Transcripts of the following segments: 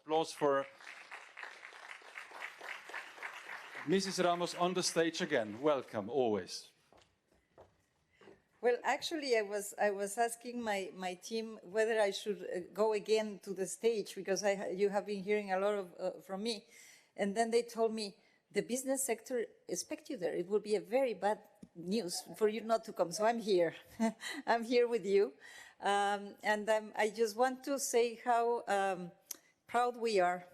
applause for Mrs. Ramos on the stage again. Welcome, always. Well, actually, I was asking my team whether I should go again to the stage, because you have been hearing a lot from me. And then they told me, the business sector expects you there. It will be a very bad news for you not to come. So I'm here. I'm here with you. And I just want to say how proud we are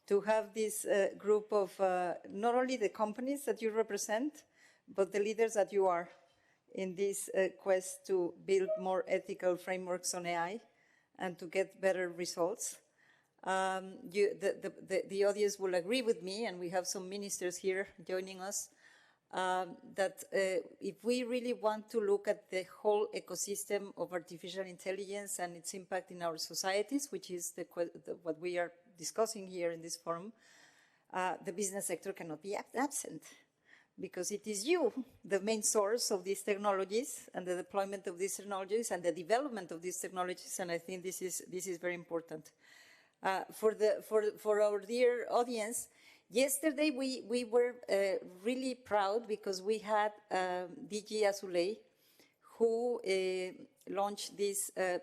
to have this group of not only the companies that you represent, but the leaders that you are in this quest to build more ethical frameworks on AI and to get better results. The audience will agree with me, and we have some ministers here joining us, that if we really want to look at the whole ecosystem of artificial intelligence and its impact in our societies, which is what we are discussing here in this forum, the business sector cannot be absent, because it is you, the main source of these technologies and the deployment of these technologies and the development of these technologies, and I think this is very important. For our dear audience, yesterday we were really proud because we had DG Azoulay, who launched this a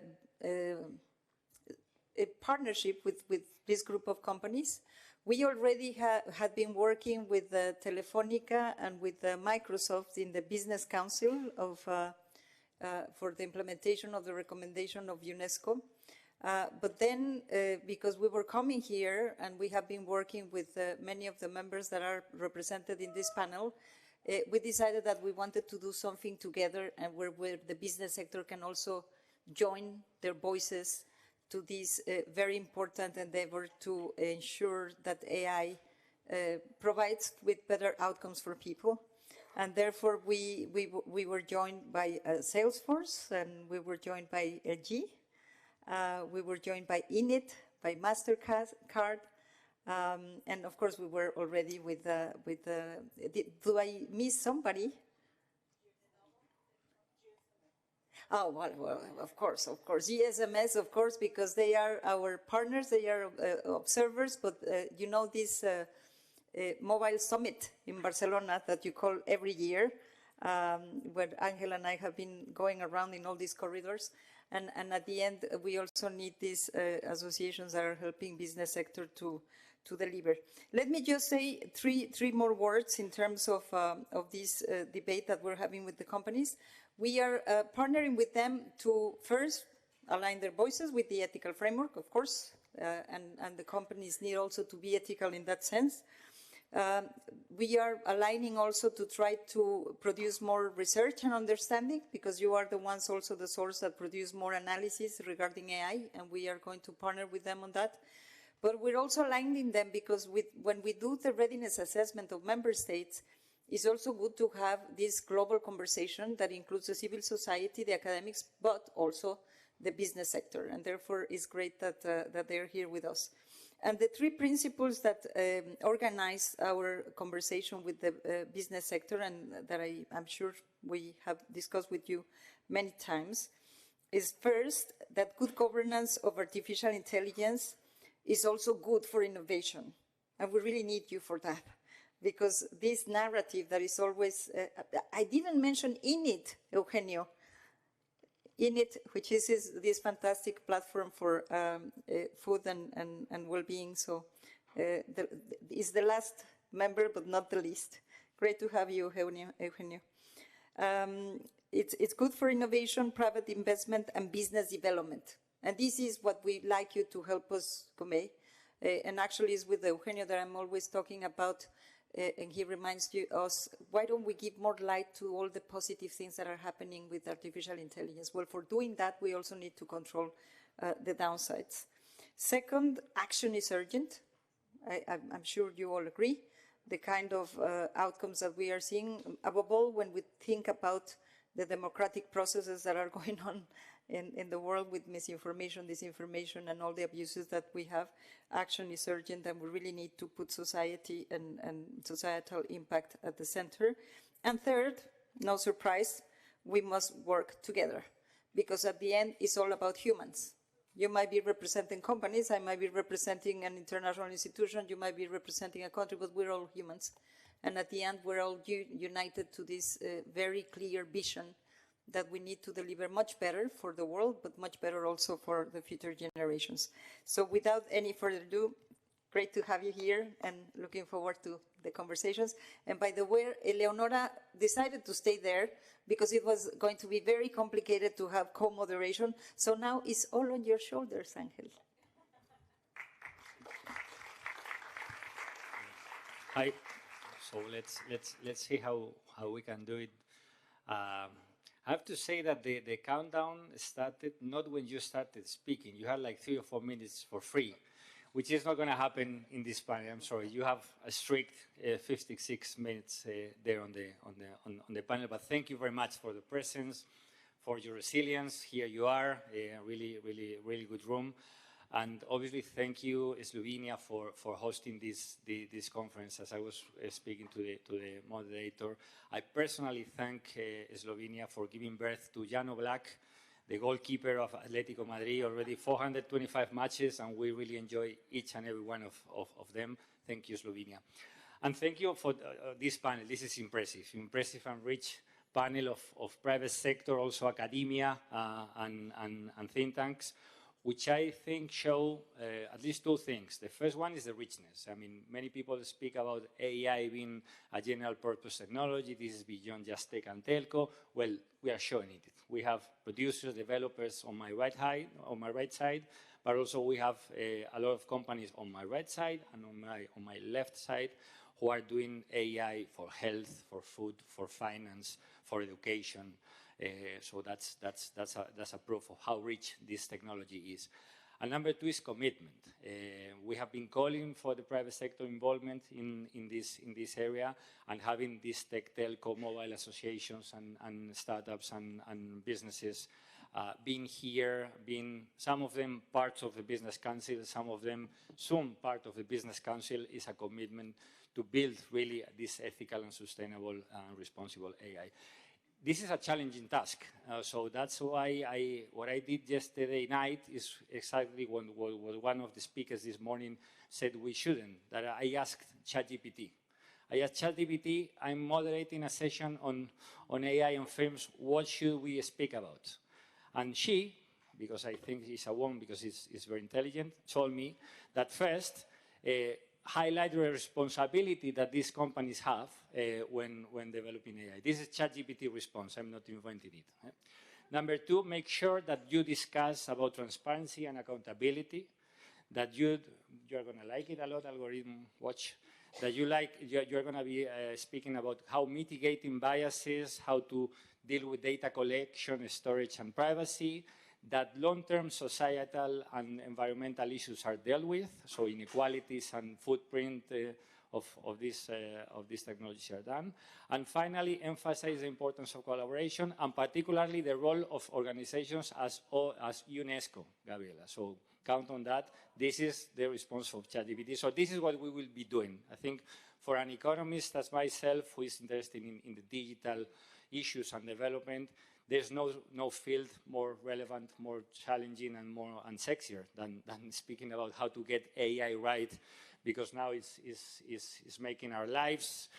partnership with this group of companies. We already had been working with Telefonica and with Microsoft in the Business Council for the implementation of the recommendation of UNESCO. But then, because we were coming here and we have been working with many of the members that are represented in this panel, we decided that we wanted to do something together and where the business sector can also join their voices to this very important endeavor to ensure that AI provides with better outcomes for people. And therefore, we were joined by Salesforce, and we were joined by LG. We were joined by Innit, by Mastercard, and of course we were already with do I miss somebody? Oh, well, of course, GSMA, of course, because they are our partners, they are observers, but you know this mobile summit in Barcelona that you call every year, where Angel and I have been going around in all these corridors. And at the end, we also need these associations that are helping business sector to deliver. Let me just say three more words in terms of this debate that we're having with the companies. We are partnering with them to first align their voices with the ethical framework, of course, and the companies need also to be ethical in that sense. We are aligning also to try to produce more research and understanding, because you are the ones also the source that produce more analysis regarding AI, and we are going to partner with them on that. But we're also aligning them because when we do the readiness assessment of member states, it's also good to have this global conversation that includes the civil society, the academics, but also the business sector. And therefore, it's great that they're here with us. And the three principles that organize our conversation with the business sector, and that I'm sure we have discussed with you many times, is first, that good governance of artificial intelligence is also good for innovation. And we really need you for that. Because this narrative that is always, I didn't mention Innit, Eugenio. Innit, which is this fantastic platform for food and well-being. So is the last member, but not the least. Great to have you, Eugenio. It's good for innovation, private investment, and business development. And this is what we'd like you to help us convey. And actually, it's with Eugenio that I'm always talking about. And he reminds us, why don't we give more light to all the positive things that are happening with artificial intelligence? Well, for doing that, we also need to control the downsides. Second, action is urgent. I'm sure you all agree. The kind of outcomes that we are seeing, above all, when we think about the democratic processes that are going on in the world with misinformation, disinformation, and all the abuses that we have, action is urgent, and we really need to put society and societal impact at the center. And third, no surprise, we must work together, because at the end, it's all about humans. You might be representing companies, I might be representing an international institution, you might be representing a country, but we're all humans. And at the end, we're all united to this very clear vision that we need to deliver much better for the world, but much better also for the future generations. So without any further ado, great to have you here and looking forward to the conversations. And by the way, Eleonora decided to stay there because it was going to be very complicated to have co-moderation. So now it's all on your shoulders, Angel. Hi. So let's see how we can do it. I have to say that the countdown started not when you started speaking. You had like 3 or 4 minutes for free, which is not going to happen in this panel. I'm sorry. You have a strict 56 minutes there on the panel. But thank you very much for the presence, for your resilience. Here you are, a really good room. And obviously, thank you, Slovenia, for hosting this conference. As I was speaking to the moderator, I personally thank Slovenia for giving birth to Jan Oblak, the goalkeeper of Atletico Madrid, already 425 matches, and we really enjoy each and every one of them. Thank you, Slovenia. And thank you for this panel. This is impressive and rich panel of private sector, also academia and think tanks, which I think show at least 2 things. The first one is the richness. I mean, many people speak about AI being a general purpose technology. This is beyond just tech and telco. Well, we are showing it. We have producers, developers on my right side, but also we have a lot of companies on my right side and on my left side who are doing AI for health, for food, for finance, for education. So that's a proof of how rich this technology is. And number 2 is commitment. We have been calling for the private sector involvement in this area and having these tech telco mobile associations and startups and businesses being here, being some of them parts of the business council, some of them soon part of the business council, is a commitment to build really this ethical and sustainable and responsible AI. This is a challenging task, so that's why what I did yesterday night is exactly what one of the speakers this morning said we shouldn't, that I asked ChatGPT. I asked ChatGPT, I'm moderating a session on AI and films, what should we speak about? And she, because I think she's a woman, because it's very intelligent, told me that first, highlight the responsibility that these companies have when developing AI. This is ChatGPT response. I'm not inventing it. Number 2, make sure that you discuss about transparency and accountability, that you're going to like it a lot, AlgorithmWatch, that you're going to be speaking about how mitigating biases, how to deal with data collection, storage, and privacy, that long-term societal and environmental issues are dealt with, so inequalities and footprint of this technology are done. And finally, emphasize the importance of collaboration and particularly the role of organizations as UNESCO, Gabriela. So count on that. This is the response of ChatGPT. So this is what we will be doing. I think for an economist as myself who is interested in the digital issues and development, there's no field more relevant, more challenging, and sexier than speaking about how to get AI right, because now it's making our lives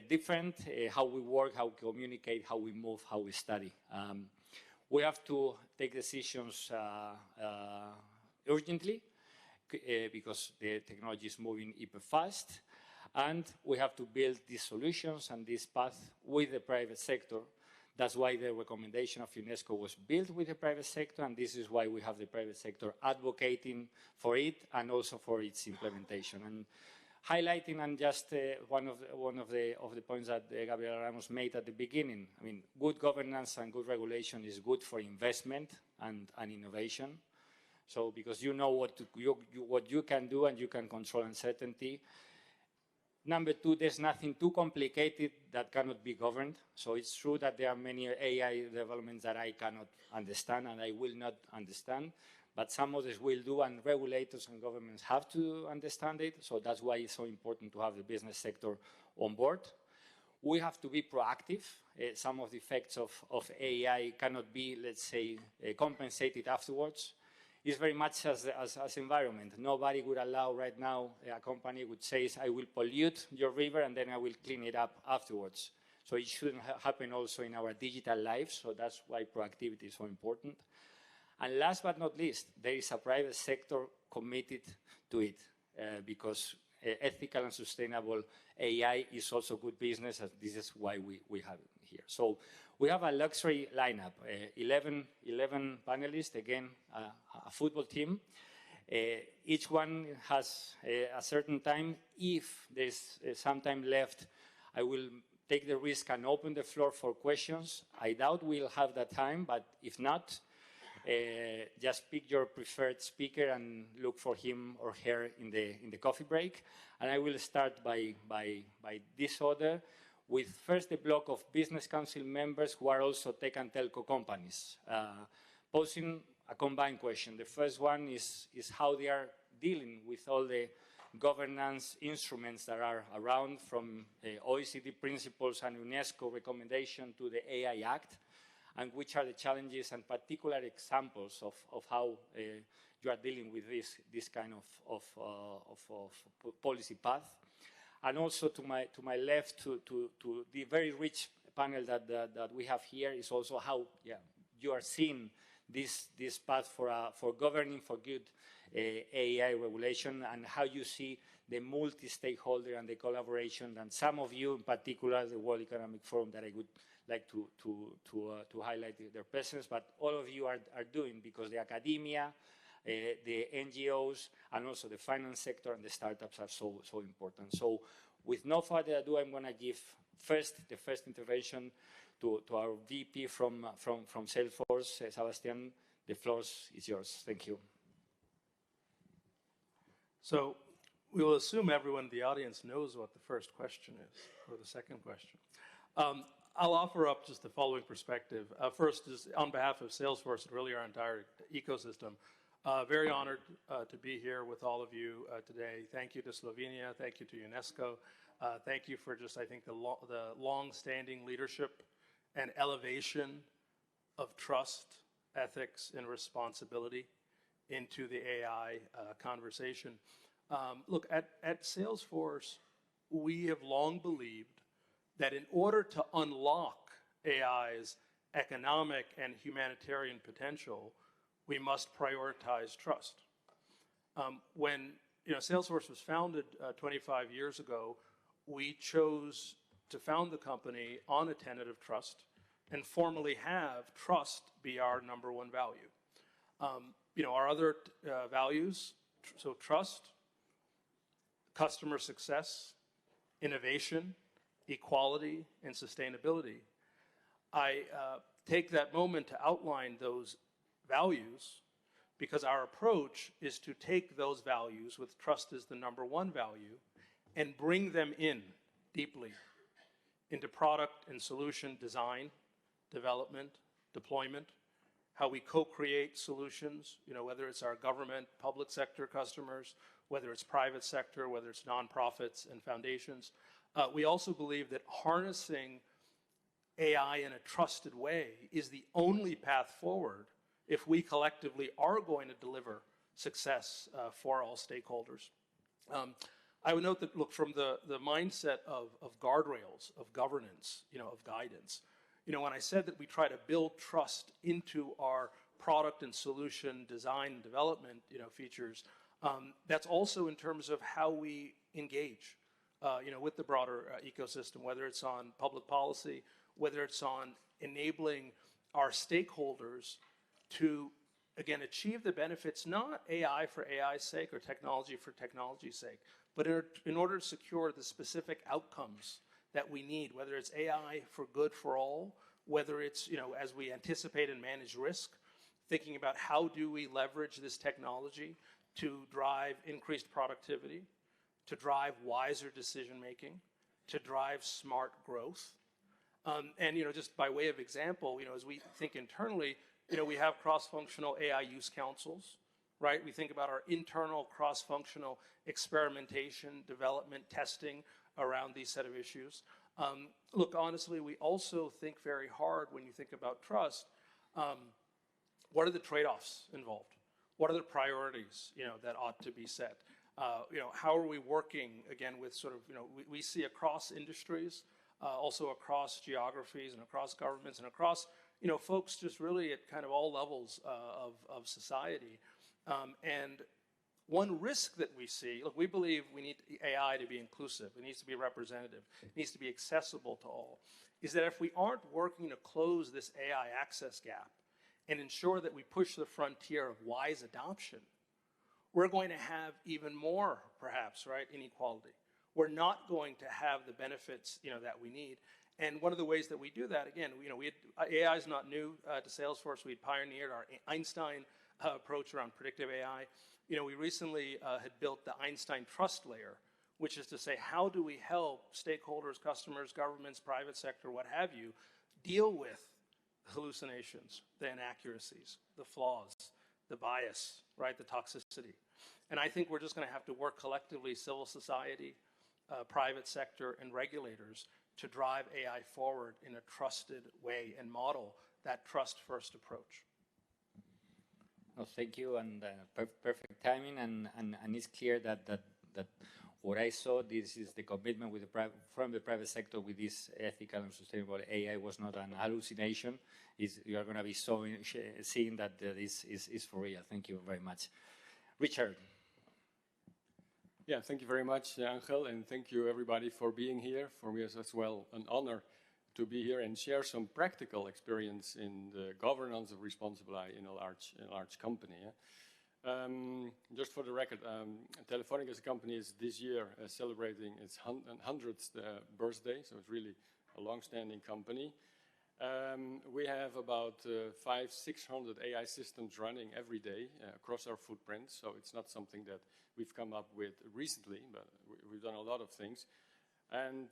different, how we work, how we communicate, how we move, how we study. We have to take decisions urgently because the technology is moving hyper fast, and we have to build these solutions and this path with the private sector. That's why the recommendation of UNESCO was built with the private sector, and this is why we have the private sector advocating for it and also for its implementation. And highlighting and just one of the points that Gabriela Ramos made at the beginning. I mean, good governance and good regulation is good for investment and innovation. So because you know what you can do and you can control uncertainty. Number 2, there's nothing too complicated that cannot be governed. So it's true that there are many AI developments that I cannot understand and I will not understand, but some others will do, and regulators and governments have to understand it. So that's why it's so important to have the business sector on board. We have to be proactive. Some of the effects of AI cannot be, let's say, compensated afterwards. is very much as environment. Nobody would allow right now a company would say, I will pollute your river and then I will clean it up afterwards. So it shouldn't happen also in our digital lives. So that's why proactivity is so important. And last but not least, there is a private sector committed to it because ethical and sustainable AI is also good business, and this is why we have it here. So we have a luxury lineup, 11 panelists, again, a football team. Each one has a certain time. If there's some time left, I will take the risk and open the floor for questions. I doubt we'll have that time, but if not, just pick your preferred speaker and look for him or her in the coffee break. And I will start by this order with first the block of business council members who are also tech and telco companies, posing a combined question. The first one is how they are dealing with all the governance instruments that are around, from OECD principles and UNESCO recommendation to the AI Act, and which are the challenges and particular examples of how you are dealing with this kind of policy path. And also to my left, to the very rich panel that we have here, is also how you are seeing this path for governing for good AI regulation, and how you see the multi-stakeholder and the collaboration, and some of you in particular, the World Economic Forum, that I would like to highlight their presence, but all of you are doing, because the academia, the NGOs, and also the finance sector and the startups are so important. So with no further ado, I'm going to give the first intervention to our VP from Salesforce, Sabastian. The floor is yours. Thank you. So we will assume everyone in the audience knows what the first question is, or the second question. I'll offer up just the following perspective. First is on behalf of Salesforce and really our entire ecosystem. Very honored to be here with all of you today. Thank you to Slovenia. Thank you to UNESCO. Thank you for just, I think, the long-standing leadership and elevation of trust, ethics, and responsibility into the AI conversation. Look, at Salesforce, we have long believed that in order to unlock AI's economic and humanitarian potential, we must prioritize trust. When Salesforce was founded 25 years ago, we chose to found the company on a tenet of trust and formally have trust be our number one value. Our other values, so trust, customer success, innovation, equality, and sustainability. I take that moment to outline those values because our approach is to take those values, with trust as the number one value, and bring them in deeply into product and solution design, development, deployment, how we co-create solutions, whether it's our government, public sector customers, whether it's private sector, whether it's nonprofits and foundations. We also believe that harnessing AI in a trusted way is the only path forward if we collectively are going to deliver success for all stakeholders. I would note that, look, from the mindset of guardrails, of governance, of guidance, when I said that we try to build trust into our product and solution design and development, features, that's also in terms of how we engage, with the broader ecosystem, whether it's on public policy, whether it's on enabling our stakeholders to, again, achieve the benefits, not AI for AI's sake or technology for technology's sake, but in order to secure the specific outcomes that we need, whether it's AI for good for all, whether it's, as we anticipate and manage risk, thinking about how do we leverage this technology to drive increased productivity, to drive wiser decision-making, to drive smart growth. And, just by way of example, as we think internally, we have cross-functional AI use councils, right? We think about our internal cross-functional experimentation, development, testing around these set of issues. Look, honestly, we also think very hard when you think about trust. What are the trade-offs involved? what are the priorities, that ought to be set? How are we working, again, with sort of, we see across industries, also across geographies and across governments and across, folks just really at kind of all levels of society. And one risk that we see, look, we believe we need AI to be inclusive. It needs to be representative. It needs to be accessible to all. Is that if we aren't working to close this AI access gap and ensure that we push the frontier of wise adoption, we're going to have even more, perhaps, right, inequality. We're not going to have the benefits, that we need. And one of the ways that we do that, again, AI is not new to Salesforce. We pioneered our Einstein approach around predictive AI. We recently had built the Einstein trust layer, which is to say, how do we help stakeholders, customers, governments, private sector, what have you, deal with hallucinations, the inaccuracies, the flaws, the bias, right, the toxicity. And I think we're just going to have to work collectively, civil society, private sector, and regulators to drive AI forward in a trusted way and model that trust-first approach. No, thank you, and perfect timing, and it's clear that what I saw, this is the commitment with from the private sector with this ethical and sustainable AI was not an hallucination. You are going to be seeing that this is for real. Thank you very much. Richard. Yeah, thank you very much, Angel, and thank you everybody for being here. For me, it's as well an honor to be here and share some practical experience in the governance of responsible AI in a large company. Yeah? Just for the record, Telefonica as a company is this year celebrating its 100th birthday, so it's really a long-standing company. We have about 500-600 AI systems running every day across our footprint, so it's not something that we've come up with recently, but we've done a lot of things. And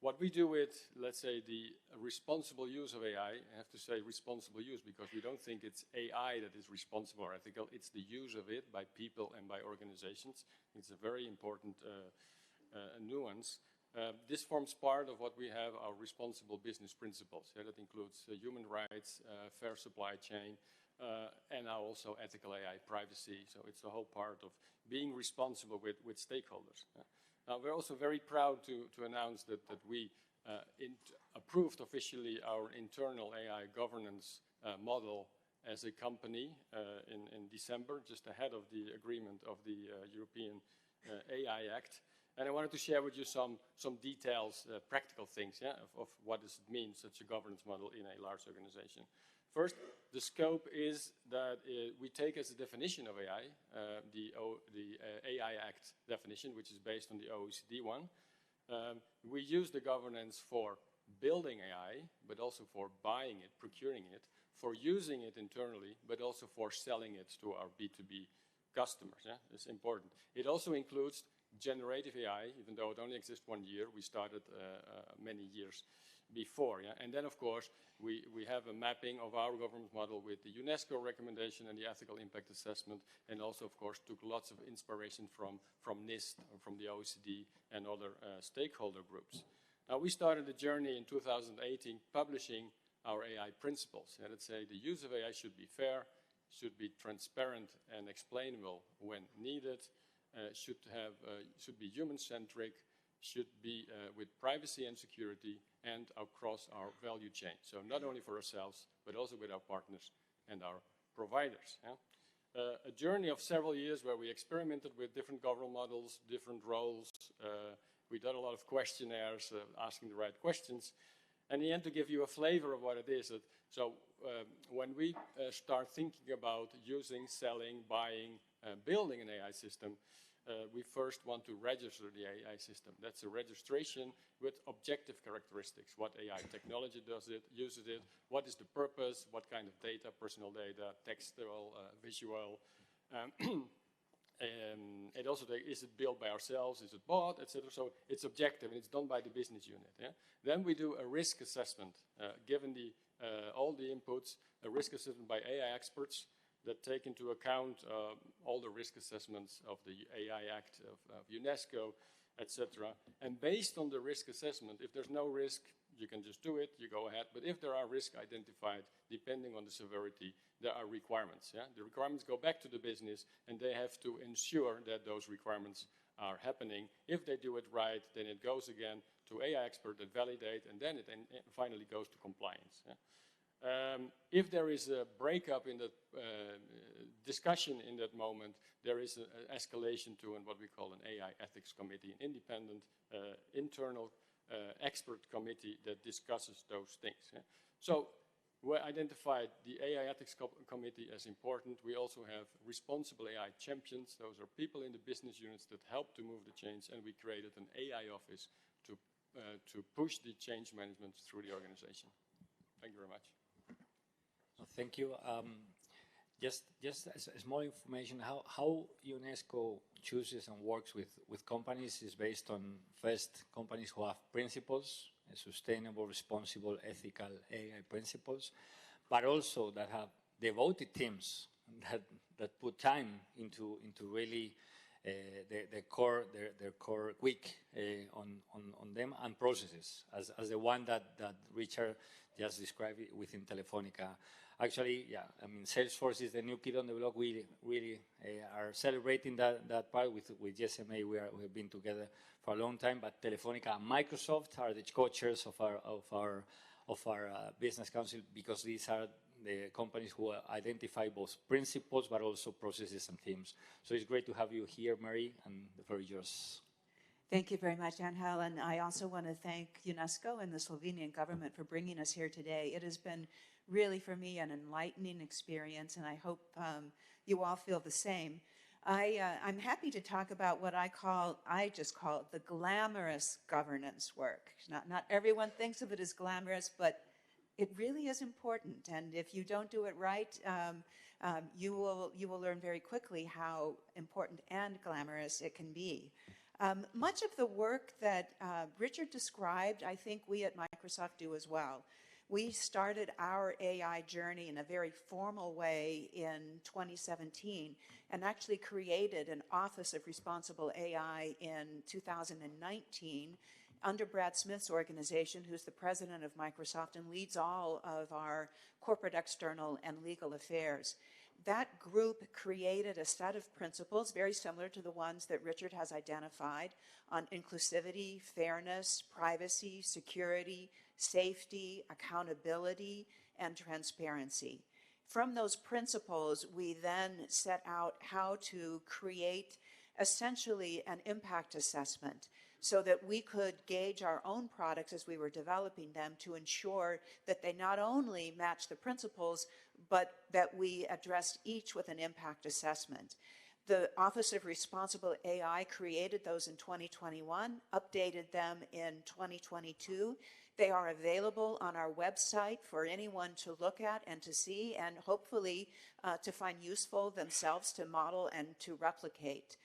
what we do with, let's say, the responsible use of AI, I have to say responsible use because we don't think it's AI that is responsible or ethical, it's the use of it by people and by organizations. It's a very important nuance. This forms part of what we have, our responsible business principles. Yeah, that includes human rights, fair supply chain, and now also ethical AI privacy. So it's a whole part of being responsible with stakeholders. Now, we're also very proud to announce that we approved officially our internal AI governance model as a company in December, just ahead of the agreement of the European AI Act. And I wanted to share with you some details, practical things, yeah, of what does it mean, such a governance model in a large organization. First, the scope is that we take as a definition of AI, the AI Act definition, which is based on the OECD one. We use the governance for building AI, but also for buying it, procuring it, for using it internally, but also for selling it to our B2B customers. Yeah? It's important. It also includes generative AI, even though it only exists 1 year. We started many years before. Yeah? And then, of course, we have a mapping of our governance model with the UNESCO recommendation and the ethical impact assessment, and also, of course, took lots of inspiration from NIST, or from the OECD and other stakeholder groups. Now, we started the journey in 2018 publishing our AI principles. Yeah, let's say the use of AI should be fair, should be transparent and explainable when needed, should be human-centric, should be with privacy and security, and across our value chain. So not only for ourselves, but also with our partners and our providers. Yeah? A journey of several years where we experimented with different governance models, different roles. We did a lot of questionnaires, asking the right questions. And in the end, to give you a flavor of what it is. So when we start thinking about using, selling, buying, building an AI system, we first want to register the AI system. That's a registration with objective characteristics. What AI technology does it, uses it, what is the purpose, what kind of data, personal data, textual, visual. And also, is it built by ourselves, is it bought, etc. So it's objective and it's done by the business unit. Yeah? Then we do a risk assessment, given all the inputs, a risk assessment by AI experts that take into account all the risk assessments of the AI Act, of UNESCO, etc. And based on the risk assessment, if there's no risk, you can just do it, you go ahead. But if there are risks identified, depending on the severity, there are requirements. Yeah? The requirements go back to the business, and they have to ensure that those requirements are happening. If they do it right, then it goes again to AI expert that validate, and then it finally goes to compliance. Yeah? If there is a breakup in the discussion in that moment, there is an escalation to what we call an AI ethics committee, an independent internal expert committee that discusses those things. Yeah? So we identified the AI ethics committee as important. We also have responsible AI champions. Those are people in the business units that help to move the change, and we created an AI office to push the change management through the organization. Thank you very much. Thank you. Just as small information, how UNESCO chooses and works with companies is based on, first, companies who have principles, sustainable, responsible, ethical AI principles, but also that have devoted teams that put time into really their core week on them, and processes, as the one that Richard just described within Telefonica. Actually, yeah, I mean, Salesforce is the new kid on the block. We really are celebrating that part with GSMA. We have been together for a long time, but Telefonica and Microsoft are the co-chairs of our business council, because these are the companies who identify both principles but also processes and themes. So it's great to have you here, Mary, and the floor is yours. Thank you very much, Angel, and I also want to thank UNESCO and the Slovenian government for bringing us here today. It has been really, for me, an enlightening experience, and I hope you all feel the same. I'm happy to talk about what I just call the glamorous governance work. Not everyone thinks of it as glamorous, but it really is important, and if you don't do it right, you will learn very quickly how important and glamorous it can be. Much of the work that Richard described, I think we at Microsoft do as well. We started our AI journey in a very formal way in 2017 and actually created an Office of Responsible AI in 2019 under Brad Smith's organization, who's the president of Microsoft and leads all of our corporate, external, and legal affairs. That group created a set of principles very similar to the ones that Richard has identified on inclusivity, fairness, privacy, security, safety, accountability, and transparency. From those principles, we then set out how to create essentially an impact assessment so that we could gauge our own products as we were developing them to ensure that they not only match the principles, but that we addressed each with an impact assessment. The Office of Responsible AI created those in 2021, updated them in 2022. They are available on our website for anyone to look at and to see, and hopefully to find useful themselves to model and to replicate.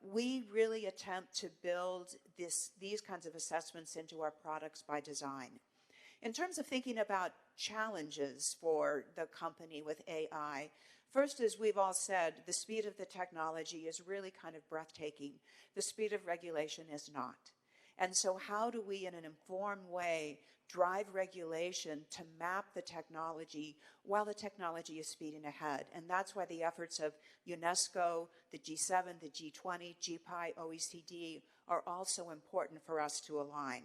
We really attempt to build these kinds of assessments into our products by design. In terms of thinking about challenges for the company with AI, first, as we've all said, the speed of the technology is really kind of breathtaking. The speed of regulation is not. And so how do we, in an informed way, drive regulation to map the technology while the technology is speeding ahead? And that's why the efforts of UNESCO, the G7, the G20, GPI, OECD are also important for us to align.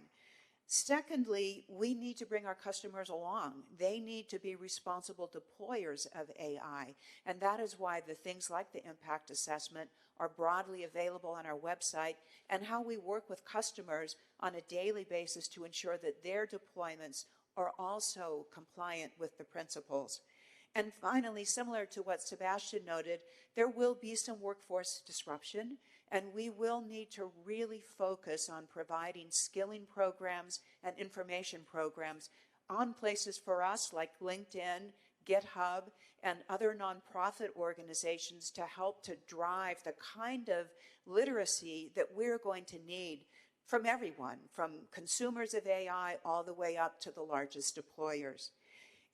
Secondly, we need to bring our customers along. They need to be responsible deployers of AI. And that is why the things like the impact assessment are broadly available on our website, and how we work with customers on a daily basis to ensure that their deployments are also compliant with the principles. And finally, similar to what Sabastian noted, there will be some workforce disruption, and we will need to really focus on providing skilling programs and information programs on places for us like LinkedIn, GitHub, and other nonprofit organizations to help to drive the kind of literacy that we're going to need from everyone, from consumers of AI all the way up to the largest deployers.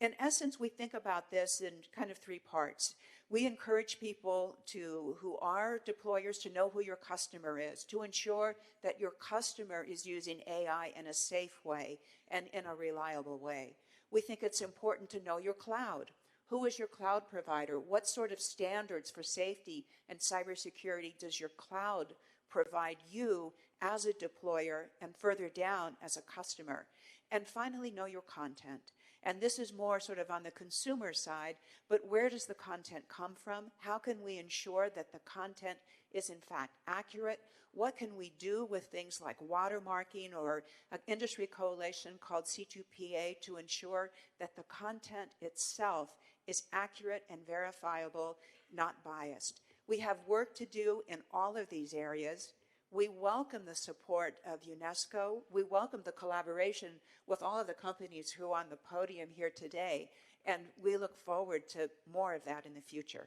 In essence, we think about this in kind of three parts. We encourage people who are deployers to know who your customer is, to ensure that your customer is using AI in a safe way and in a reliable way. We think it's important to know your cloud. Who is your cloud provider? What sort of standards for safety and cybersecurity does your cloud provide you as a deployer and further down as a customer? And finally, know your content. And this is more sort of on the consumer side, but where does the content come from? How can we ensure that the content is in fact accurate? What can we do with things like watermarking or an industry coalition called C2PA to ensure that the content itself is accurate and verifiable, not biased? We have work to do in all of these areas. We welcome the support of UNESCO. We welcome the collaboration with all of the companies who are on the podium here today, and we look forward to more of that in the future.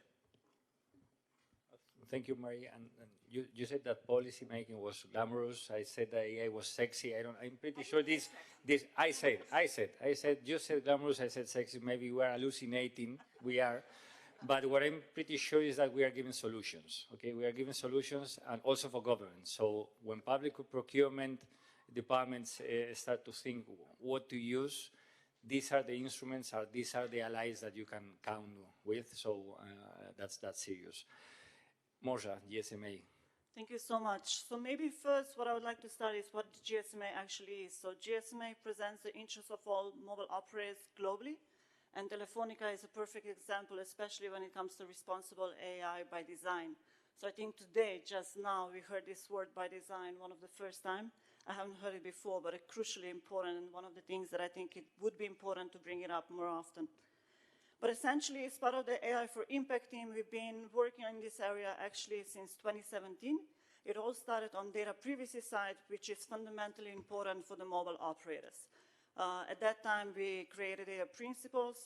Thank you, Marie. And you said that policy making was glamorous. I said that AI was sexy. I'm pretty sure I said, you said glamorous, I said sexy. Maybe we are hallucinating. We are. But what I'm pretty sure is that we are giving solutions, okay? We are giving solutions, and also for government. So when public procurement departments start to think what to use, these are the instruments, these are the allies that you can count with. So that's serious. Mojca, GSMA. Thank you so much. So maybe first what I would like to start is what GSMA actually is. So GSMA presents the interests of all mobile operators globally. And Telefonica is a perfect example, especially when it comes to responsible AI by design. So I think today, just now, we heard this word by design, one of the first time. I haven't heard it before, but it's crucially important, and one of the things that I think it would be important to bring it up more often. But essentially, as part of the AI for Impact team, we've been working in this area actually since 2017. It all started on data privacy side, which is fundamentally important for the mobile operators. At that time, we created data principles.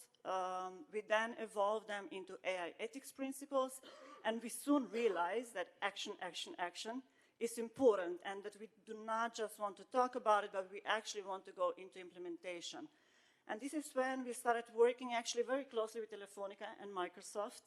We then evolved them into AI ethics principles, and we soon realized that action is important, and that we do not just want to talk about it, but we actually want to go into implementation. And this is when we started working actually very closely with Telefonica and Microsoft,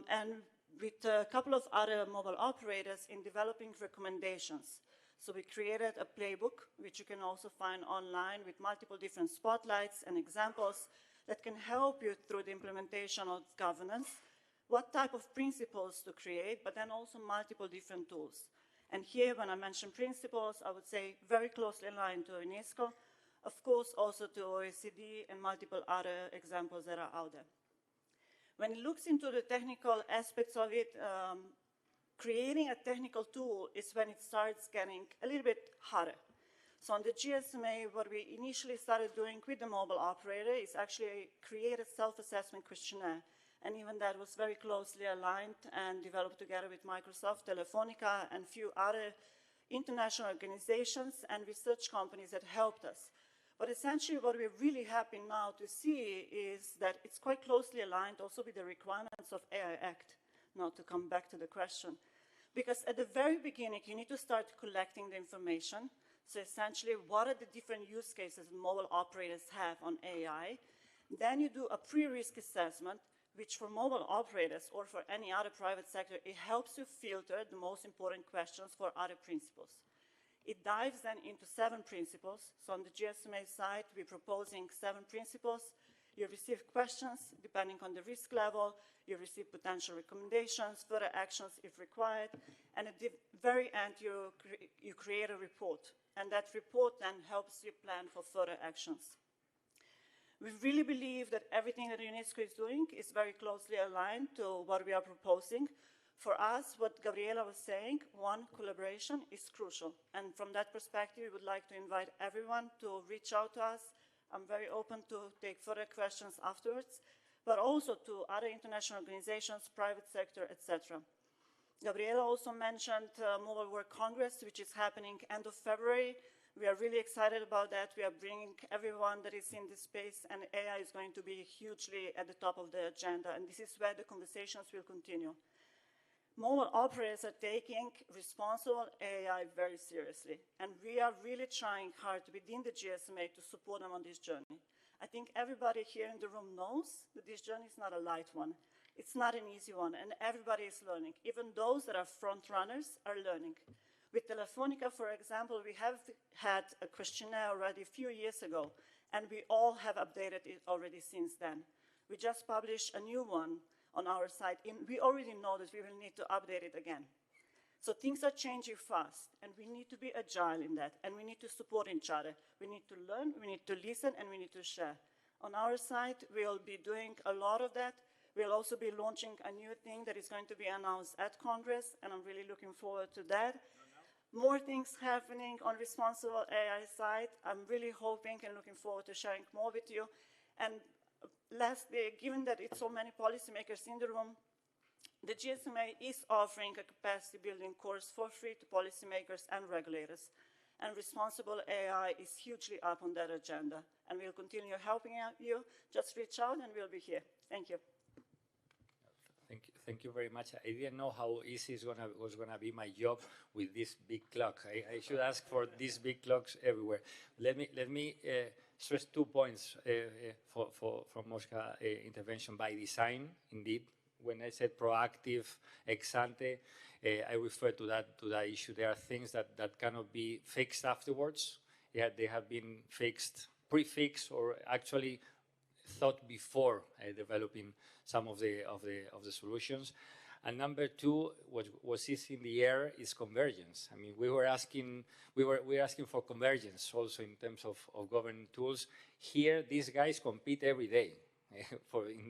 and with a couple of other mobile operators in developing recommendations. So we created a playbook, which you can also find online with multiple different spotlights and examples that can help you through the implementation of governance, what type of principles to create, but then also multiple different tools. And here, when I mention principles, I would say very closely aligned to UNESCO, of course also to OECD and multiple other examples that are out there. When it looks into the technical aspects of it, creating a technical tool is when it starts getting a little bit harder. So on the GSMA, what we initially started doing with the mobile operator is actually create a self-assessment questionnaire. And even that was very closely aligned and developed together with Microsoft, Telefonica, and a few other international organizations and research companies that helped us. But essentially what we're really happy now to see is that it's quite closely aligned also with the requirements of AI Act. Now to come back to the question. Because at the very beginning, you need to start collecting the information. So essentially, what are the different use cases mobile operators have on AI? Then you do a pre-risk assessment, which for mobile operators or for any other private sector, it helps you filter the most important questions for other principles. It dives then into 7 principles. So on the GSMA side, we're proposing 7 principles. You receive questions depending on the risk level. You receive potential recommendations, further actions if required. And at the very end, you create a report. And that report then helps you plan for further actions. We really believe that everything that UNESCO is doing is very closely aligned to what we are proposing. For us, what Gabriela was saying, one, collaboration is crucial. And from that perspective, we would like to invite everyone to reach out to us. I'm very open to take further questions afterwards, but also to other international organizations, private sector, etc. Gabriela also mentioned Mobile World Congress, which is happening end of February. We are really excited about that. We are bringing everyone that is in this space, and AI is going to be hugely at the top of the agenda, and this is where the conversations will continue. Mobile operators are taking responsible AI very seriously, and we are really trying hard within the GSMA to support them on this journey. I think everybody here in the room knows that this journey is not a light one. It's not an easy one, and everybody is learning. Even those that are front runners are learning. With Telefonica, for example, we have had a questionnaire already a few years ago, and we all have updated it already since then. We just published a new one on our site. We already know that we will need to update it again. So things are changing fast, and we need to be agile in that, and we need to support each other. We need to learn, we need to listen, and we need to share. On our site, we'll be doing a lot of that. We'll also be launching a new thing that is going to be announced at Congress, and I'm really looking forward to that. More things happening on responsible AI side. I'm really hoping and looking forward to sharing more with you. And lastly, given that it's so many policymakers in the room, the GSMA is offering a capacity building course for free to policymakers and regulators. And responsible AI is hugely up on that agenda. And we'll continue helping you. Just reach out and we'll be here. Thank you. Thank you very much. I didn't know how easy was gonna be my job with this big clock. I should ask for these big clocks everywhere. Let me stress 2 points from Mojca intervention by design. Indeed, when I said proactive, ex ante, I refer to that issue. There are things that cannot be fixed afterwards. Yeah, they have been fixed, pre-fixed, or actually thought before developing some of the solutions. And number two, what was in the air is convergence. I mean, we were asking for convergence also in terms of governing tools. Here, these guys compete every day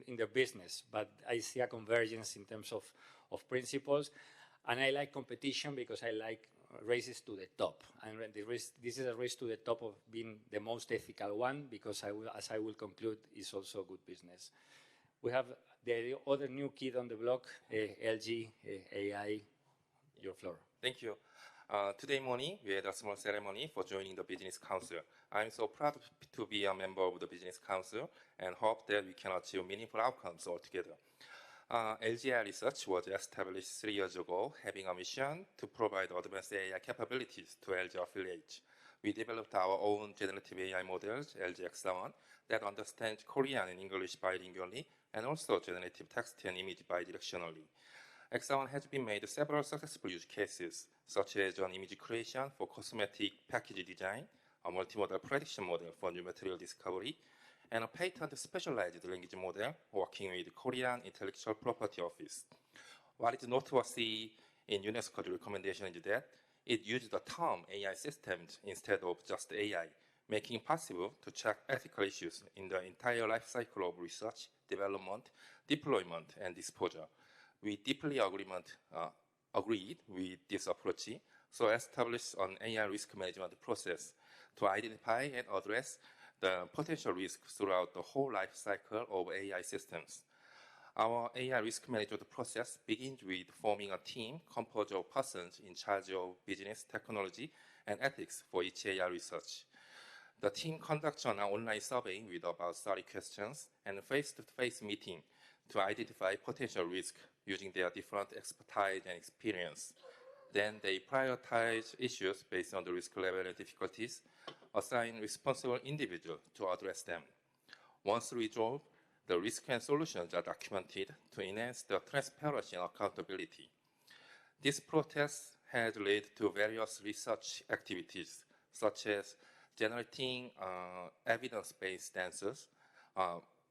in their business, but I see a convergence in terms of principles. And I like competition because I like races to the top. And this is a race to the top of being the most ethical one, because as I will conclude, is also good business. We have the other new kid on the block, LG AI. Your floor. Thank you. Today morning, we had a small ceremony for joining the Business Council. I'm so proud to be a member of the Business Council and hope that we can achieve meaningful outcomes altogether. LGI Research was established 3 years ago, having a mission to provide advanced AI capabilities to LG affiliates. We developed our own generative AI models, LGX1, that understand Korean and English bilingually, and also generative text and image bidirectionally. X1 has been made several successful use cases, such as an image creation for cosmetic package design, a multimodal prediction model for new material discovery, and a patent specialized language model working with Korean Intellectual Property Office. What is noteworthy in UNESCO's recommendation is that it uses the term AI systems instead of just AI, making it possible to check ethical issues in the entire life cycle of research, development, deployment, and disposal. We deeply agreed with this approach, so established an AI risk management process to identify and address the potential risks throughout the whole life cycle of AI systems. Our AI risk management process begins with forming a team composed of persons in charge of business, technology, and ethics for each AI research. The team conducts an online survey with about 30 questions and a face-to-face meeting to identify potential risks using their different expertise and experience. Then they prioritize issues based on the risk level and difficulties, assign responsible individuals to address them. Once resolved, the risk and solutions are documented to enhance the transparency and accountability. This process has led to various research activities, such as generating evidence-based answers,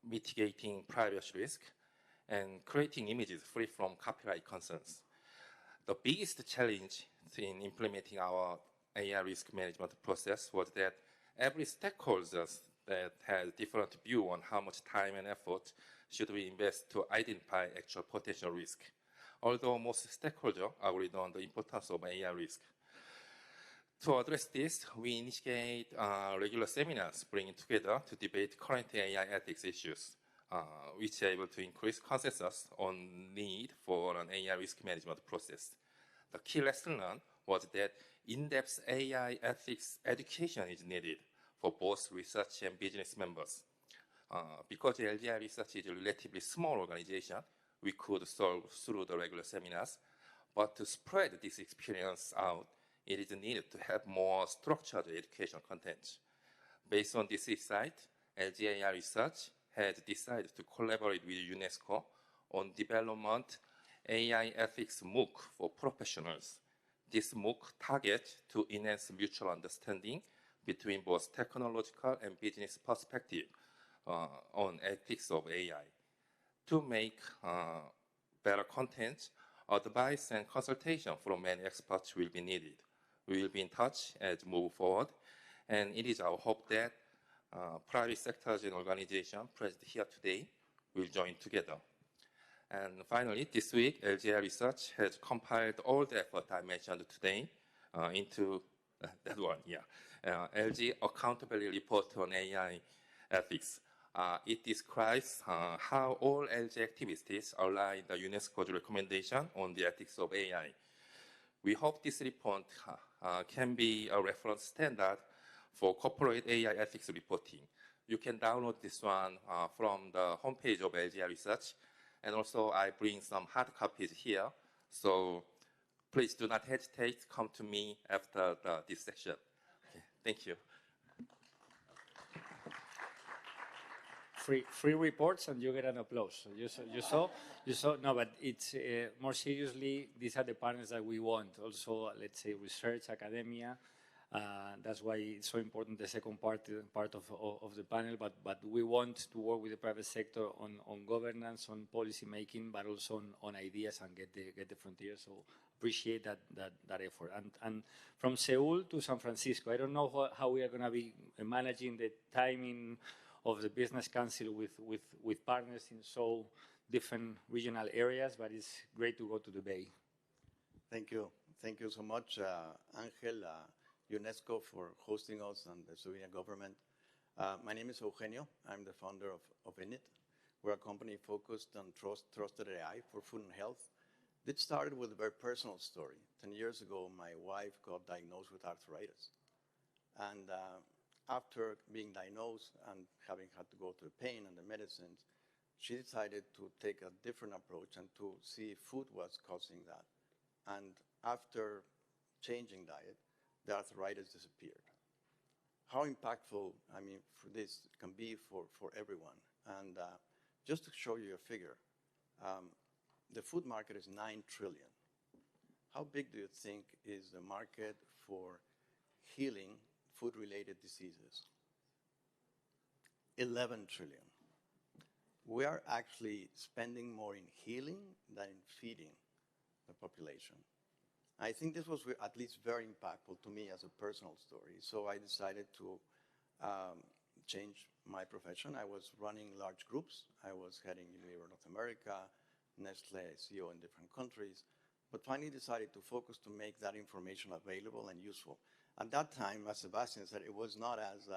mitigating privacy risk, and creating images free from copyright concerns. The biggest challenge in implementing our AI risk management process was that every stakeholder that has different view on how much time and effort should we invest to identify actual potential risk, although most stakeholders agreed on the importance of AI risk. To address this, we initiate regular seminars bringing together to debate current AI ethics issues, which are able to increase consensus on need for an AI risk management process. The key lesson learned was that in-depth AI ethics education is needed for both research and business members. Because LGI Research is a relatively small organization, we could solve through the regular seminars, but to spread this experience out, it is needed to have more structured education content. Based on this insight, LG AI Research has decided to collaborate with UNESCO on development AI ethics MOOC for professionals. This MOOC targets to enhance mutual understanding between both technological and business perspective on ethics of AI. To make better content, advice and consultation from many experts will be needed. We will be in touch as we move forward, and it is our hope that private sectors and organizations present here today will join together. And finally, this week, LGI Research has compiled all the effort I mentioned today into that one, LG Accountability Report on AI Ethics. It describes how all LG activities align the UNESCO's recommendation on the ethics of AI. We hope this report can be a reference standard for corporate AI ethics reporting. You can download this one from the homepage of LGI Research. And also, I bring some hard copies here. So please do not hesitate to come to me after this session. Okay, thank you. Free reports and you get an applause. So you saw. No, but it's more seriously. These are the partners that we want. Also, let's say research, academia. That's why it's so important. The second part of the panel. But we want to work with the private sector on governance, on policy making, but also on ideas and get the frontier. So appreciate that effort. And from Seoul to San Francisco, I don't know how we are going to be managing the timing of the business council with partners in so different regional areas, but it's great to go to the Bay. Thank you. Thank you so much, Angel, UNESCO for hosting us and the Slovenian government. My name is Eugenio. I'm the founder of Innit. We're a company focused on trusted AI for food and health. It started with a very personal story. 10 years ago, my wife got diagnosed with arthritis. And after being diagnosed and having had to go through the pain and the medicines, she decided to take a different approach and to see if food was causing that. And after changing diet, the arthritis disappeared. How impactful, I mean, for this can be for everyone. And just to show you a figure, the food market is 9 trillion. How big do you think is the market for healing food-related diseases? 11 trillion. We are actually spending more in healing than in feeding the population. I think this was at least very impactful to me as a personal story. So I decided to change my profession. I was running large groups. I was heading Unilever North America, Nestle, CEO in different countries, but finally decided to focus to make that information available and useful. At that time, as Sabastian said, it was not as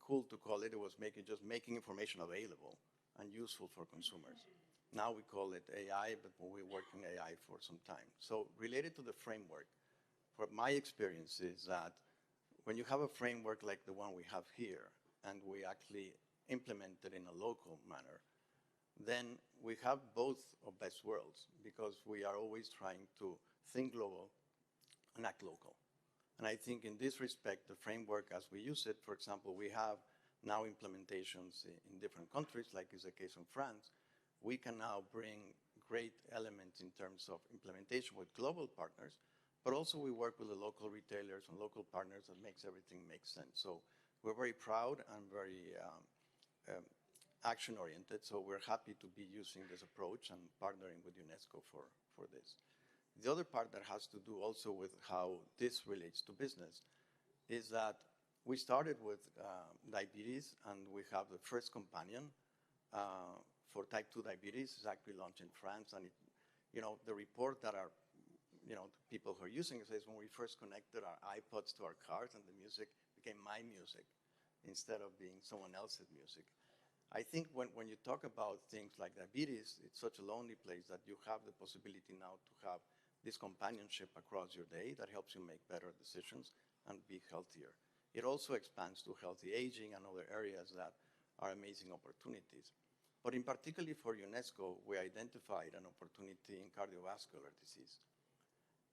cool to call it. It was just making information available and useful for consumers. Now we call it AI, but we work in AI for some time. So related to the framework, from my experience is that when you have a framework like the one we have here, and we actually implement it in a local manner, then we have both of best worlds, because we are always trying to think global and act local. And I think in this respect, the framework as we use it, for example, we have now implementations in different countries, like is the case in France. We can now bring great elements in terms of implementation with global partners, but also we work with the local retailers and local partners that makes everything make sense. So we're very proud and very action-oriented, so we're happy to be using this approach and partnering with UNESCO for this. The other part that has to do also with how this relates to business is that we started with diabetes, and we have the first companion for type 2 diabetes is actually launched in France. And the report that our people who are using it says when we first connected our iPods to our cars, and the music became my music instead of being someone else's music. I think when you talk about things like diabetes, it's such a lonely place that you have the possibility now to have this companionship across your day that helps you make better decisions and be healthier. It also expands to healthy aging and other areas that are amazing opportunities. But in particularly for UNESCO, we identified an opportunity in cardiovascular disease.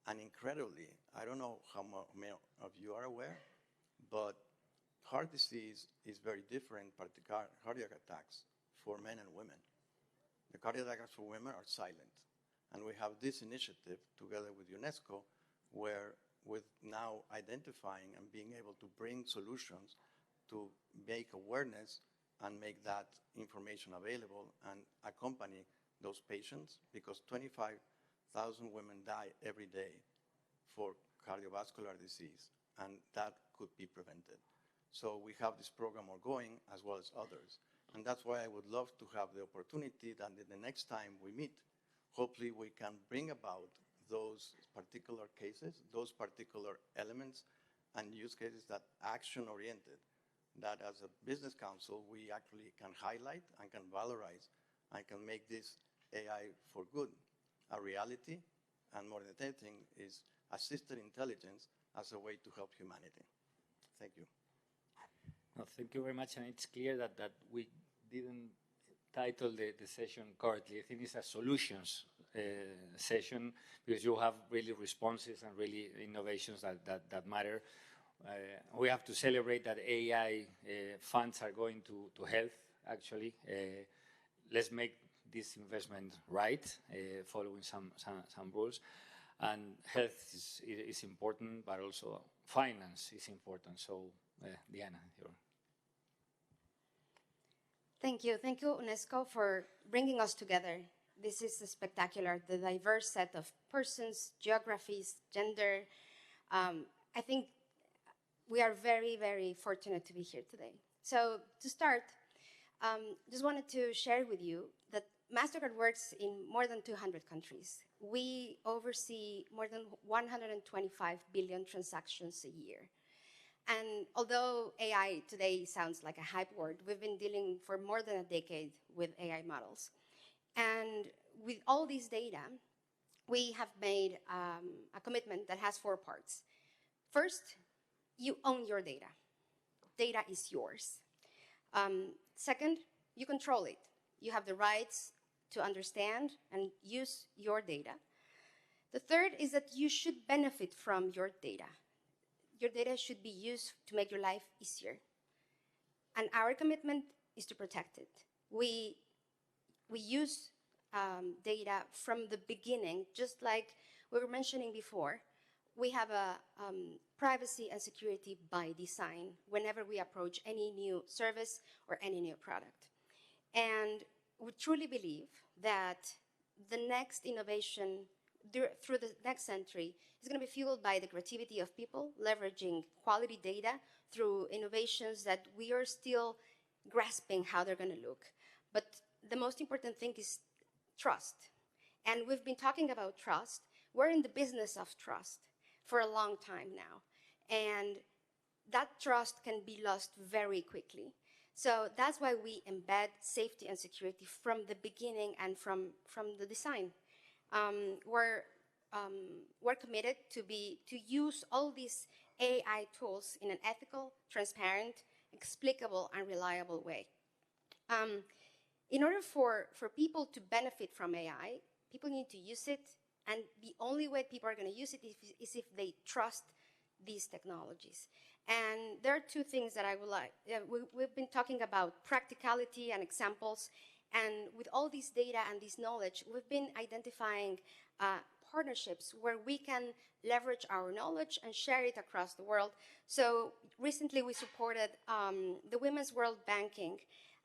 And incredibly, I don't know how many of you are aware, but heart disease is very different, particularly cardiac attacks, for men and women. The cardiac attacks for women are silent. And we have this initiative together with UNESCO, where with now identifying and being able to bring solutions to make awareness and make that information available and accompany those patients, because 25,000 women die every day for cardiovascular disease, and that could be prevented. So we have this program ongoing as well as others. And that's why I would love to have the opportunity that the next time we meet, hopefully we can bring about those particular cases, those particular elements and use cases that action-oriented, that as a business council, we actually can highlight and can valorize and can make this AI for good a reality, and more than anything is assisted intelligence as a way to help humanity. Thank you. No, thank you very much, and it's clear that we didn't title the session correctly. I think it's a solutions session, because you have really responses and really innovations that matter. We have to celebrate that AI funds are going to health, actually. Let's make this investment right, following some rules. And health is important, but also finance is important. So, Diana, you're... Thank you. Thank you, UNESCO, for bringing us together. This is spectacular, the diverse set of persons, geographies, gender. I think we are very, very fortunate to be here today. So to start, just wanted to share with you that Mastercard works in more than 200 countries. We oversee more than 125 billion transactions a year. And although AI today sounds like a hype word, we've been dealing for more than a decade with AI models. And with all this data, we have made a commitment that has 4 parts. First, you own your data. Data is yours. Second, you control it. You have the rights to understand and use your data. The third is that you should benefit from your data. Your data should be used to make your life easier. And our commitment is to protect it. We use data from the beginning, just like we were mentioning before. We have a privacy and security by design whenever we approach any new service or any new product. And we truly believe that the next innovation through the next century is going to be fueled by the creativity of people, leveraging quality data through innovations that we are still grasping how they're going to look. But the most important thing is trust. And we've been talking about trust. We're in the business of trust for a long time now. And that trust can be lost very quickly. So that's why we embed safety and security from the beginning and from the design. We're committed to use all these AI tools in an ethical, transparent, explicable, and reliable way. In order for people to benefit from AI, people need to use it, and the only way people are going to use it is if they trust these technologies. And there are 2 things that I would like. We've been talking about practicality and examples, and with all this data and this knowledge, we've been identifying partnerships where we can leverage our knowledge and share it across the world. So recently we supported the Women's World Banking,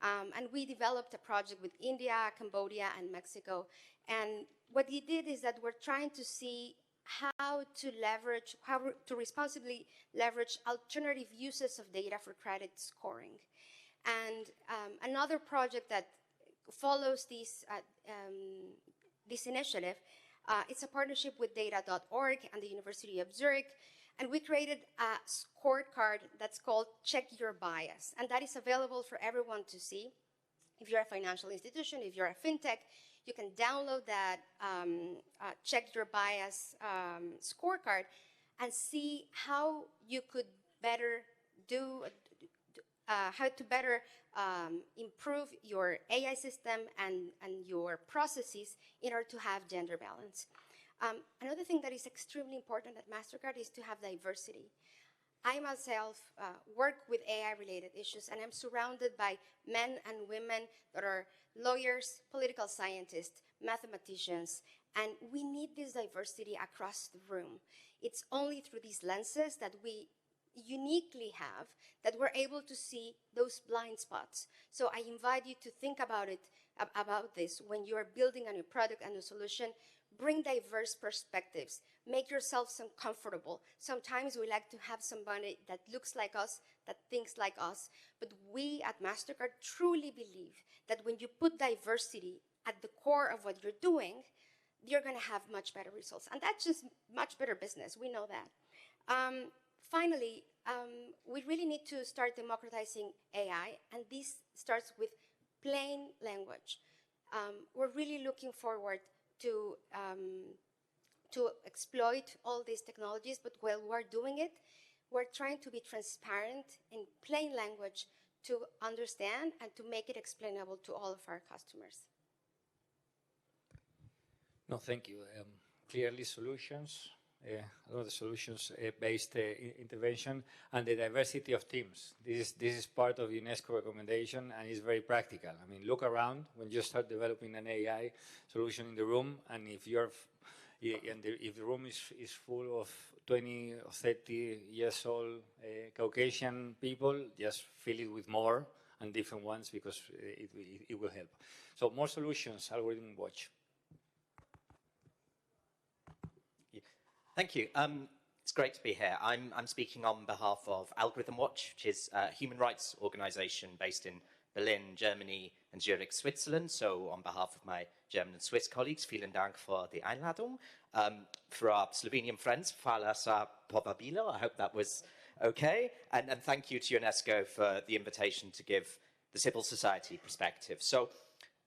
and we developed a project with India, Cambodia, and Mexico. And what we did is that we're trying to see how to responsibly leverage alternative uses of data for credit scoring. And another project that follows this initiative, it's a partnership with data.org and the University of Zurich, and we created a scorecard that's called Check Your Bias, and that is available for everyone to see. If you're a financial institution, if you're a fintech, you can download that Check Your Bias scorecard and see how you could better improve your AI system and your processes in order to have gender balance. Another thing that is extremely important at Mastercard is to have diversity. I myself work with AI-related issues, and I'm surrounded by men and women that are lawyers, political scientists, mathematicians, and we need this diversity across the room. It's only through these lenses that we uniquely have that we're able to see those blind spots. So I invite you to think about this when you are building a new product and a solution. Bring diverse perspectives. Make yourself comfortable. Sometimes we like to have somebody that looks like us, that thinks like us, but we at Mastercard truly believe that when you put diversity at the core of what you're doing, you're going to have much better results. And that's just much better business. We know that. Finally, we really need to start democratizing AI, and this starts with plain language. We're really looking forward to exploit all these technologies, but while we're doing it, we're trying to be transparent in plain language to understand and to make it explainable to all of our customers. No, thank you. Clearly solutions, a lot of solutions-based intervention, and the diversity of teams. This is part of UNESCO recommendation, and it's very practical. I mean, look around when you start developing an AI solution in the room, and if the room is full of 20 or 30 years old Caucasian people, just fill it with more and different ones, because it will help. So more solutions, AlgorithmWatch. Thank you. It's great to be here. I'm speaking on behalf of AlgorithmWatch, which is a human rights organization based in Berlin, Germany, and Zurich, Switzerland. So on behalf of my German and Swiss colleagues, vielen Dank for the Einladung. For our Slovenian friends, hvala za povabilo. I hope that was okay. And thank you to UNESCO for the invitation to give the civil society perspective. So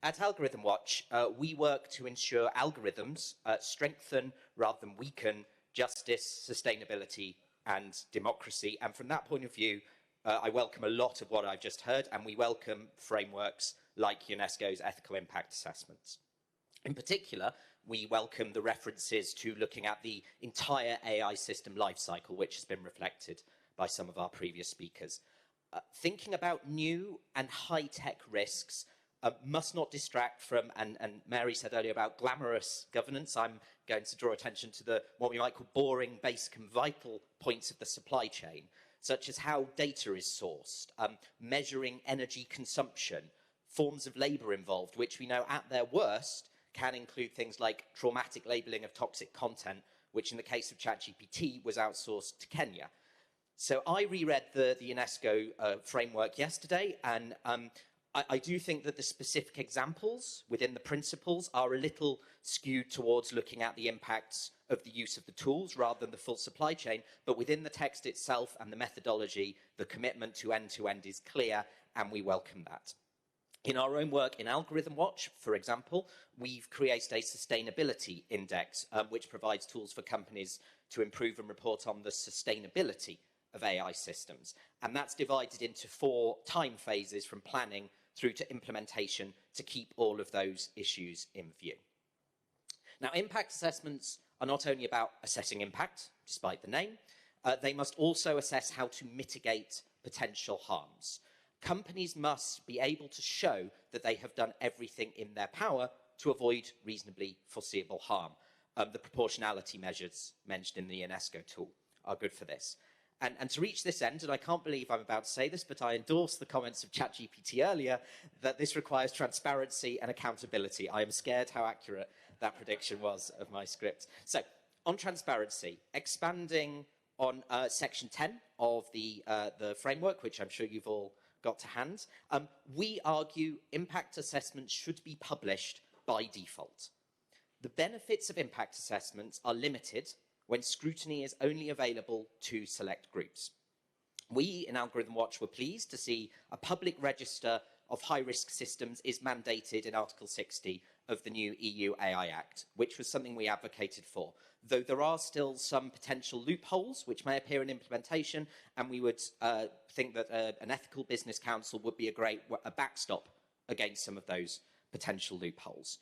at AlgorithmWatch, we work to ensure algorithms strengthen rather than weaken justice, sustainability, and democracy. And from that point of view, I welcome a lot of what I've just heard, and we welcome frameworks like UNESCO's ethical impact assessments. In particular, we welcome the references to looking at the entire AI system lifecycle, which has been reflected by some of our previous speakers. Thinking about new and high-tech risks must not distract from, and Mary said earlier about glamorous governance. I'm going to draw attention to what we might call boring, basic and vital points of the supply chain, such as how data is sourced, measuring energy consumption, forms of labor involved, which we know at their worst can include things like traumatic labeling of toxic content, which in the case of ChatGPT was outsourced to Kenya. So I reread the UNESCO framework yesterday, and I do think that the specific examples within the principles are a little skewed towards looking at the impacts of the use of the tools rather than the full supply chain, but within the text itself and the methodology, the commitment to end-to-end is clear, and we welcome that. In our own work in AlgorithmWatch, for example, we've created a sustainability index, which provides tools for companies to improve and report on the sustainability of AI systems. And that's divided into 4 time phases from planning through to implementation to keep all of those issues in view. Now, impact assessments are not only about assessing impact, despite the name, they must also assess how to mitigate potential harms. Companies must be able to show that they have done everything in their power to avoid reasonably foreseeable harm. The proportionality measures mentioned in the UNESCO tool are good for this. And to reach this end, and I can't believe I'm about to say this, but I endorse the comments of ChatGPT earlier, that this requires transparency and accountability. I am scared how accurate that prediction was of my script. So, on transparency, expanding on section 10 of the framework, which I'm sure you've all got to hand, we argue impact assessments should be published by default. The benefits of impact assessments are limited when scrutiny is only available to select groups. We in AlgorithmWatch were pleased to see a public register of high-risk systems is mandated in Article 60 of the new EU AI Act, which was something we advocated for, though there are still some potential loopholes which may appear in implementation, and we would think that an ethical business council would be a backstop against some of those potential loopholes.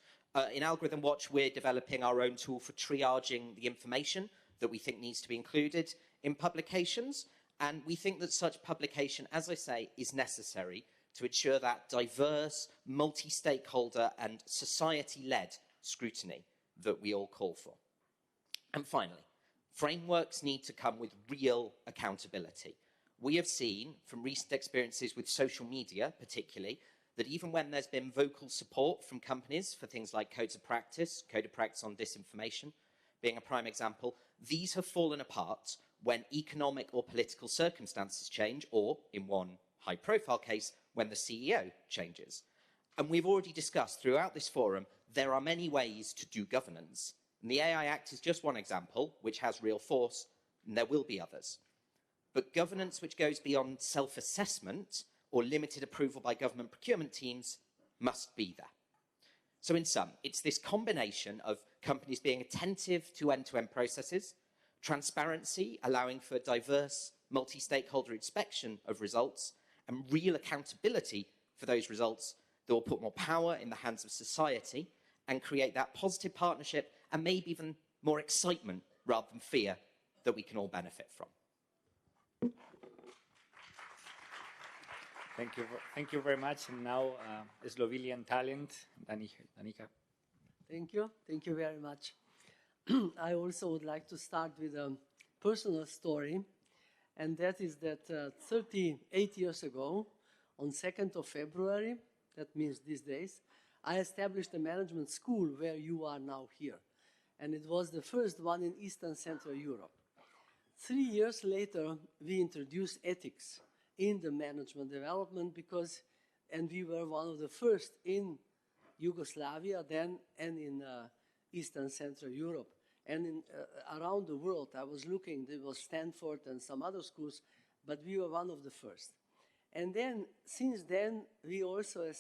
In AlgorithmWatch, we're developing our own tool for triaging the information that we think needs to be included in publications, And we think that such publication, as I say, is necessary to ensure that diverse, multi-stakeholder and society-led scrutiny that we all call for. And finally, frameworks need to come with real accountability. We have seen from recent experiences with social media, particularly, that even when there's been vocal support from companies for things like code of practice on disinformation being a prime example, these have fallen apart when economic or political circumstances change, or, in one high-profile case, when the CEO changes. And we've already discussed throughout this forum, there are many ways to do governance. And the AI Act is just one example, which has real force, and there will be others. But governance which goes beyond self-assessment or limited approval by government procurement teams must be there. So in sum, it's this combination of companies being attentive to end-to-end processes, transparency, allowing for diverse multi-stakeholder inspection of results, and real accountability for those results that will put more power in the hands of society and create that positive partnership and maybe even more excitement rather than fear that we can all benefit from. Thank you very much. And now, Slovenian talent, Danica. Thank you very much. I also would like to start with a personal story, and that is that 38 years ago, on 2nd of February, that means these days, I established a management school where you are now here. And it was the first one in Eastern Central Europe. 3 years later, we introduced ethics in the management development and we were one of the first in Yugoslavia then and in Eastern Central Europe. And around the world, I was looking, there was Stanford and some other schools, but we were one of the first. And then, since then, we also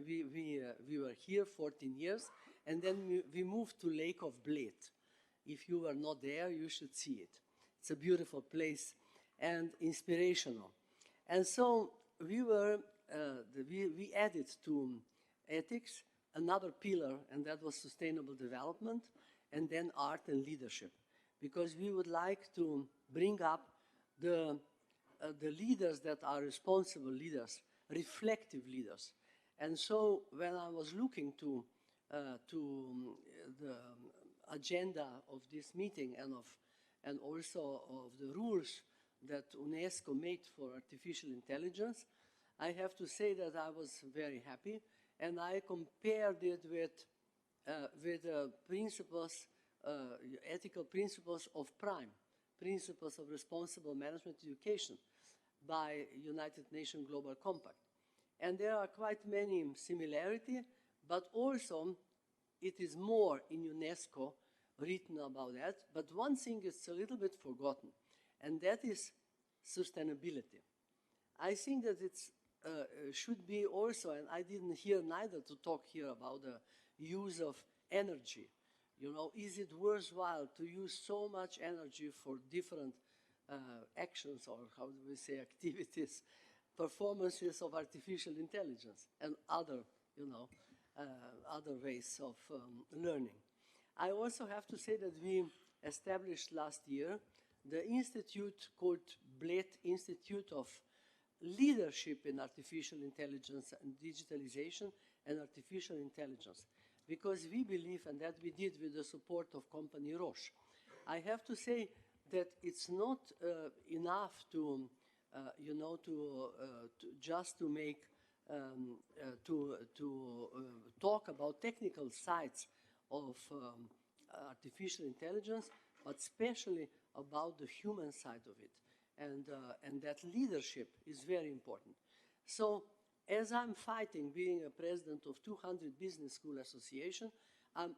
we were here 14 years, and then we moved to Lake of Bled. If you were not there, you should see it. It's a beautiful place and inspirational. And so we added to ethics another pillar, and that was sustainable development, and then art and leadership, because we would like to bring up the leaders that are responsible leaders, reflective leaders. And so when I was looking to the agenda of this meeting and also of the rules that UNESCO made for artificial intelligence, I have to say that I was very happy, and I compared it with principles, ethical principles of PRIME, principles of responsible management education by United Nations Global Compact. And there are quite many similarities, but also it is more in UNESCO written about that. But one thing is a little bit forgotten, and that is sustainability. I think that it should be also, and I didn't hear neither to talk here about the use of energy. You know, is it worthwhile to use so much energy for different actions, or how do we say, activities, performances of artificial intelligence and other, you know, other ways of learning. I also have to say that we established last year the institute called Bled Institute of Leadership in Artificial Intelligence and Digitalization and Artificial Intelligence, because we believe, and that we did with the support of company Roche. I have to say that it's not enough to, you know, just to make, talk about technical sides of artificial intelligence, but especially about the human side of it. And that leadership is very important. So as I'm fighting being a president of 200 Business School Association, I'm